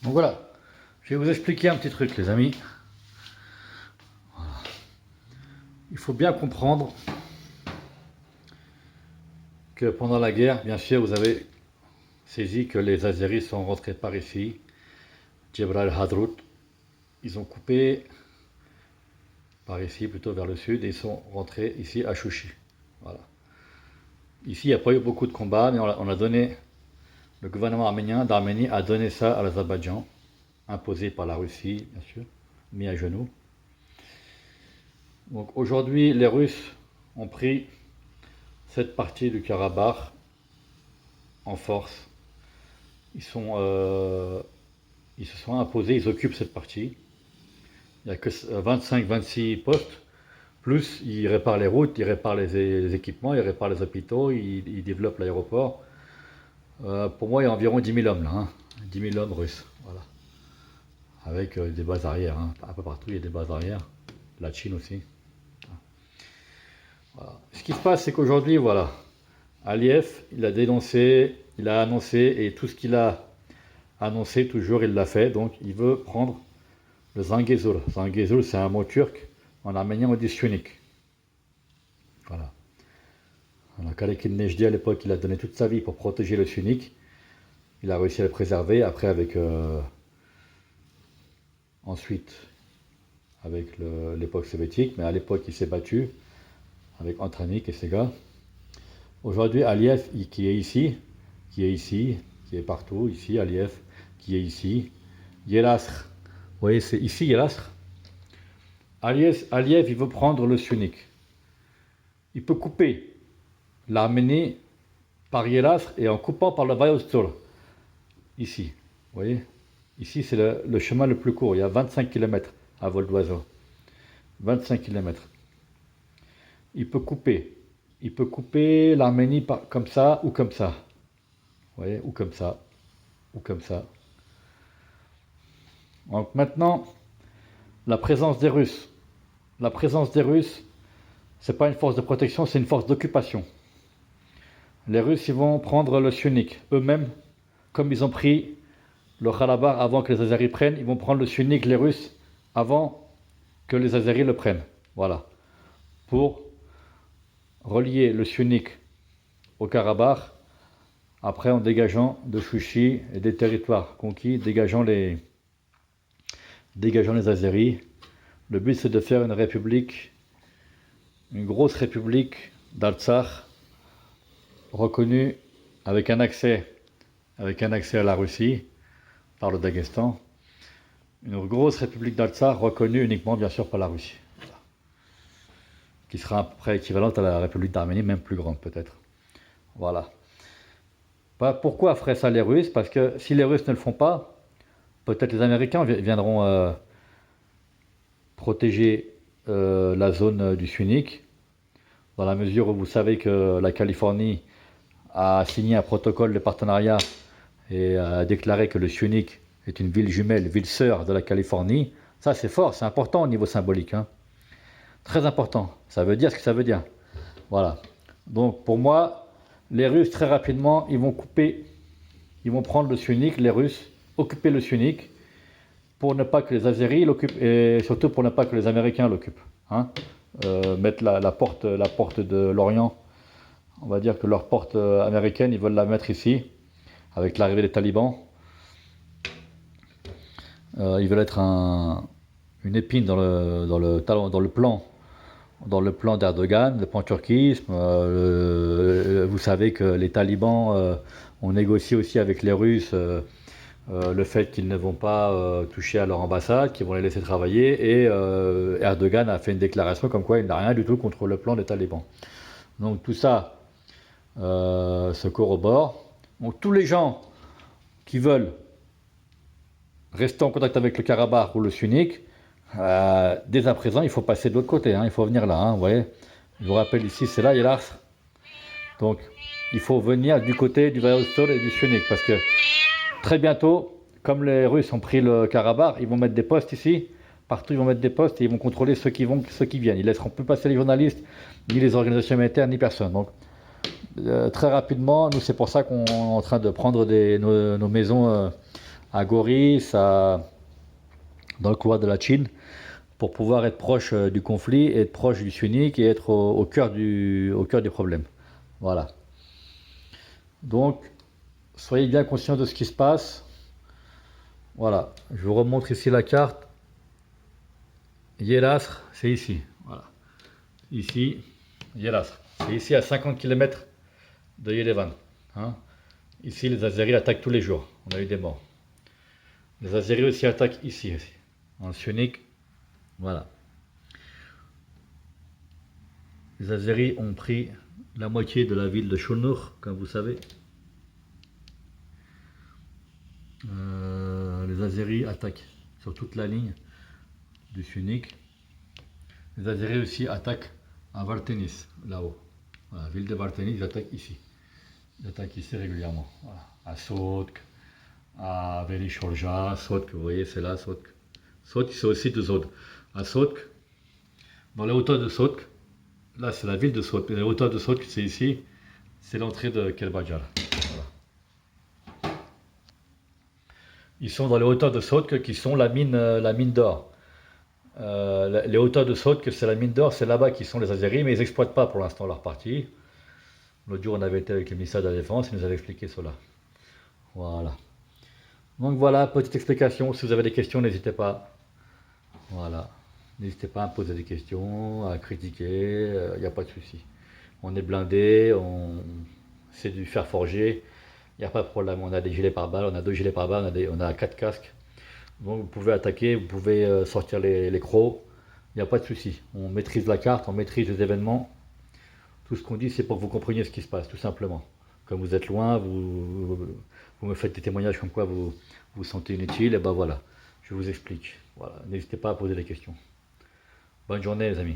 Donc voilà, je vais vous expliquer un petit truc les amis. Voilà. Il faut bien comprendre que pendant la guerre, bien sûr, vous avez saisi que les Azéris sont rentrés par ici, Djebra el-Hadrout. Ils ont coupé par ici, plutôt vers le sud, et ils sont rentrés ici à Chouchi. Voilà. Ici, il n'y a pas eu beaucoup de combats, mais on a donné, le gouvernement arménien d'Arménie a donné ça à l'Azerbaïdjan, imposé par la Russie, bien sûr, mis à genoux. Donc aujourd'hui, les Russes ont pris cette partie du Karabakh en force. Ils se sont imposés, ils occupent cette partie. Il n'y a que 25-26 postes, plus ils réparent les routes, ils réparent les équipements, ils réparent les hôpitaux, ils développent l'aéroport. Pour moi, il y a environ 10 000 hommes là, hein. 10 000 hommes russes, voilà. Avec des bases arrière, hein. Un peu partout il y a des bases arrière, la Chine aussi. Voilà. Ce qui se passe, c'est qu'aujourd'hui, voilà, Aliyev, il a dénoncé, il a annoncé, et tout ce qu'il a annoncé, toujours il l'a fait, donc il veut prendre le Zangezur. Zangezur, c'est un mot turc, en arménien on dit Syunik. Voilà. Kalekin Nejdi, à l'époque, il a donné toute sa vie pour protéger le Syunik. Il a réussi à le préserver, après avec... ensuite, avec l'époque soviétique, mais à l'époque, il s'est battu avec Antranik et ses gars. Aujourd'hui, Aliyev, qui est ici, qui est partout, ici, Aliyev, qui est ici, Yelasr, vous voyez, c'est ici Yelasr. Aliyev, il veut prendre le Syunik. Il peut couper l'Arménie par Yelasr et en coupant par le Vayostor, ici, vous voyez. Ici, c'est le chemin le plus court, il y a 25 km à vol d'oiseau. 25 km. Il peut couper l'Arménie comme ça ou comme ça. Vous voyez, ou comme ça, ou comme ça. Donc maintenant, la présence des Russes. La présence des Russes, c'est pas une force de protection, c'est une force d'occupation. Les Russes, ils vont prendre le Syunik. Eux-mêmes, comme ils ont pris le Karabakh avant que les Azéris prennent, ils vont prendre le Syunik, les Russes, avant que les Azéris le prennent. Voilà. Pour relier le Syunik au Karabakh, après en dégageant de Chouchi et des territoires conquis, dégageant les Azéris. Le but, c'est de faire une république, une grosse république d'Artsakh, reconnue avec un accès à la Russie, par le Daghestan. Une grosse république d'Artsakh reconnue uniquement, bien sûr, par la Russie. Voilà. Qui sera à peu près équivalente à la république d'Arménie, même plus grande peut-être. Voilà. Pourquoi feraient ça les Russes? Parce que si les Russes ne le font pas, peut-être les Américains viendront protéger la zone du Syunik, dans la mesure où vous savez que la Californie a signé un protocole de partenariat et a déclaré que le Syunik est une ville jumelle, ville sœur de la Californie. Ça c'est fort, c'est important au niveau symbolique, hein. Très important, ça veut dire ce que ça veut dire. Voilà. Donc pour moi, les Russes très rapidement, ils vont prendre le Syunik, les Russes, occuper le Syunik, pour ne pas que les Azéris l'occupent, et surtout pour ne pas que les Américains l'occupent, hein. Mettre la porte de l'Orient, on va dire que leur porte américaine, ils veulent la mettre ici, avec l'arrivée des talibans. Ils veulent être une épine dans le plan d'Erdogan, le pan-turquisme. Vous savez que les talibans ont négocié aussi avec les Russes le fait qu'ils ne vont pas toucher à leur ambassade, qu'ils vont les laisser travailler, et Erdogan a fait une déclaration comme quoi il n'a rien du tout contre le plan des talibans. Donc tout ça se corrobore. Donc tous les gens qui veulent rester en contact avec le Karabakh ou le Syunik, dès à présent il faut passer de l'autre côté, hein, il faut venir là, hein, vous voyez. Je vous rappelle ici, c'est là Yelasr. Donc il faut venir du côté du Vayostor et du Syunik, parce que très bientôt, comme les Russes ont pris le Karabakh, ils vont mettre des postes ici, partout ils vont mettre des postes et ils vont contrôler ceux qui viennent. Ils laisseront plus passer les journalistes, ni les organisations humanitaires, ni personne. Donc très rapidement, nous c'est pour ça qu'on est en train de prendre nos maisons à Goris, dans le couloir de la Chine, pour pouvoir être proche du conflit, être proche du sunnique et être au cœur du problème. Voilà. Donc, soyez bien conscients de ce qui se passe. Voilà. Je vous remontre ici la carte. Yelasr, c'est ici. Voilà. Ici, Yelasr. C'est ici à 50 km de Yerevan. Hein. Ici, les Azéris attaquent tous les jours. On a eu des morts. Les Azéris aussi attaquent ici. En sunnique. Voilà. Les Azéris ont pris la moitié de la ville de Shulnur, comme vous savez. Les Azéris attaquent sur toute la ligne du sunnique. Les Azéris aussi attaquent à Vartenis, là-haut. Voilà, ville de Vartenis, ils attaquent ici. Ils attaquent ici régulièrement. Voilà. À Sotk, à Verishorja, Sotk, vous voyez, c'est là, Sotk. Sotk, c'est aussi de Zod. À Sotk, dans les hauteurs de Sotk, là c'est la ville de Sotk, les hauteurs de Sotk, c'est ici, c'est l'entrée de Kelbajar. Voilà. Ils sont dans les hauteurs de Sotk qui sont la mine d'or. Les hauteurs de Sotk, c'est la mine d'or, c'est là-bas qui sont les Azéris, mais ils n'exploitent pas pour l'instant leur partie. L'autre jour, on avait été avec le ministère de la Défense, il nous avait expliqué cela. Voilà. Donc voilà, petite explication. Si vous avez des questions, n'hésitez pas. Voilà. N'hésitez pas à me poser des questions, à critiquer, il n'y a pas de souci. On est blindé, c'est du fer forgé, il n'y a pas de problème. On a des gilets pare-balles, on a 2 gilets pare-balles, on a 4 casques. Donc vous pouvez attaquer, vous pouvez sortir les crocs, il n'y a pas de souci. On maîtrise la carte, on maîtrise les événements. Tout ce qu'on dit, c'est pour que vous compreniez ce qui se passe, tout simplement. Comme vous êtes loin, vous me faites des témoignages comme quoi vous vous sentez inutile, et ben voilà, je vous explique. Voilà, n'hésitez pas à poser des questions. Bonne journée les amis.